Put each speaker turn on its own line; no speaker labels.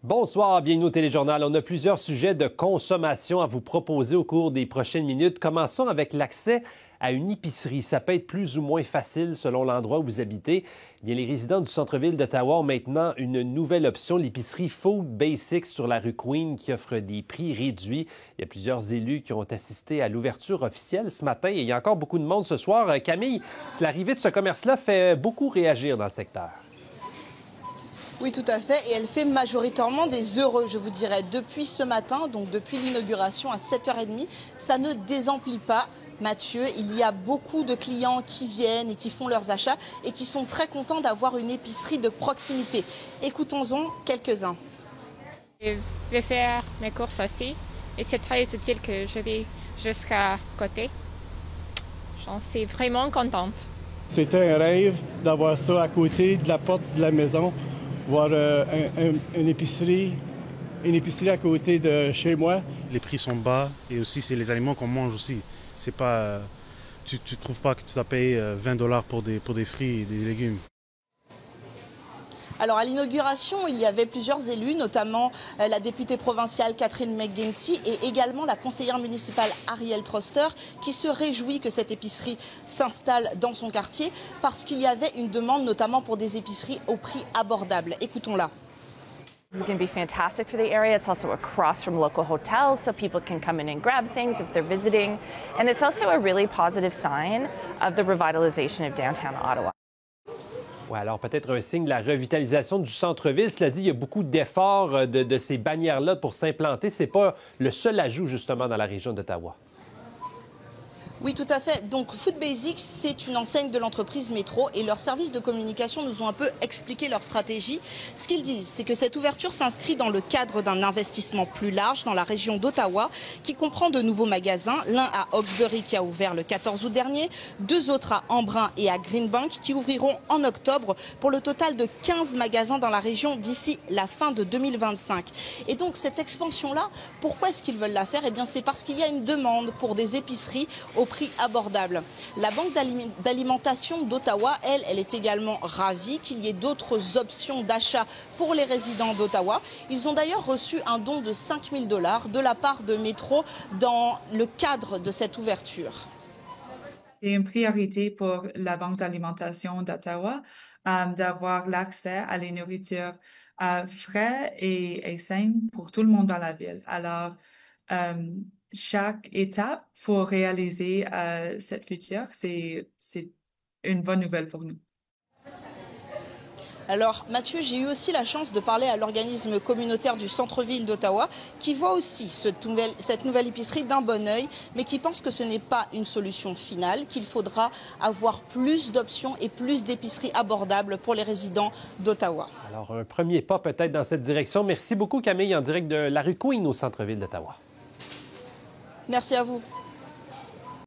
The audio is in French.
Bonsoir, bienvenue au Téléjournal. On a plusieurs sujets de consommation à vous proposer au cours des prochaines minutes. Commençons avec l'accès à une épicerie. Ça peut être plus ou moins facile selon l'endroit où vous habitez. Eh bien, les résidents du centre-ville d'Ottawa ont maintenant une nouvelle option, l'épicerie Food Basics sur la rue Queen qui offre des prix réduits. Il y a plusieurs élus qui ont assisté à l'ouverture officielle ce matin et il y a encore beaucoup de monde ce soir. Camille, l'arrivée de ce commerce-là fait beaucoup réagir dans le secteur.
Oui, tout à fait. Et elle fait majoritairement des heureux, je vous dirais. Depuis ce matin, donc depuis l'inauguration à 7h30, ça ne désemplit pas. Mathieu, il y a beaucoup de clients qui viennent et qui font leurs achats et qui sont très contents d'avoir une épicerie de proximité. Écoutons-en quelques-uns.
Je vais faire mes courses aussi et c'est très utile que je vais jusqu'à côté. J'en suis vraiment contente.
C'était un rêve d'avoir ça à côté de la porte de la maison. Voir une épicerie à côté de chez moi.
Les prix sont bas et aussi c'est les aliments qu'on mange aussi. C'est pas, tu trouves pas que tu dois payer 20 $ pour des fruits et des légumes.
Alors à l'inauguration, il y avait plusieurs élus, notamment la députée provinciale Catherine McGuinty et également la conseillère municipale Arielle Troster, qui se réjouit que cette épicerie s'installe dans son quartier parce qu'il y avait une demande notamment pour des épiceries au prix abordable. Écoutons-la.
This is going to be fantastic for the area. It's also across from local hotels, so people can come in and grab things if they're visiting. And it's also a really positive sign of the revitalization of downtown Ottawa.
Oui, alors peut-être un signe de la revitalisation du centre-ville. Cela dit, il y a beaucoup d'efforts de ces bannières-là pour s'implanter. Ce n'est pas le seul ajout, justement, dans la région d'Ottawa.
Oui, tout à fait. Donc, Food Basics, c'est une enseigne de l'entreprise Métro et leurs services de communication nous ont un peu expliqué leur stratégie. Ce qu'ils disent, c'est que cette ouverture s'inscrit dans le cadre d'un investissement plus large dans la région d'Ottawa qui comprend de nouveaux magasins. L'un à Hawkesbury qui a ouvert le 14 août dernier, deux autres à Embrun et à Greenbank qui ouvriront en octobre pour le total de 15 magasins dans la région d'ici la fin de 2025. Et donc, cette expansion-là, pourquoi est-ce qu'ils veulent la faire? Eh bien, c'est parce qu'il y a une demande pour des épiceries au prix abordable. La Banque d'alimentation d'Ottawa, elle est également ravie qu'il y ait d'autres options d'achat pour les résidents d'Ottawa. Ils ont d'ailleurs reçu un don de 5 000 $ de la part de Métro dans le cadre de cette ouverture.
C'est une priorité pour la Banque d'alimentation d'Ottawa d'avoir l'accès à la nourriture frais et saine pour tout le monde dans la ville. Alors, chaque étape pour réaliser cette future, c'est une bonne nouvelle pour nous.
Alors Mathieu, j'ai eu aussi la chance de parler à l'organisme communautaire du centre-ville d'Ottawa qui voit aussi cette nouvelle épicerie d'un bon œil, mais qui pense que ce n'est pas une solution finale, qu'il faudra avoir plus d'options et plus d'épiceries abordables pour les résidents d'Ottawa.
Alors un premier pas peut-être dans cette direction. Merci beaucoup Camille, en direct de la rue Queen au centre-ville d'Ottawa.
Merci à vous.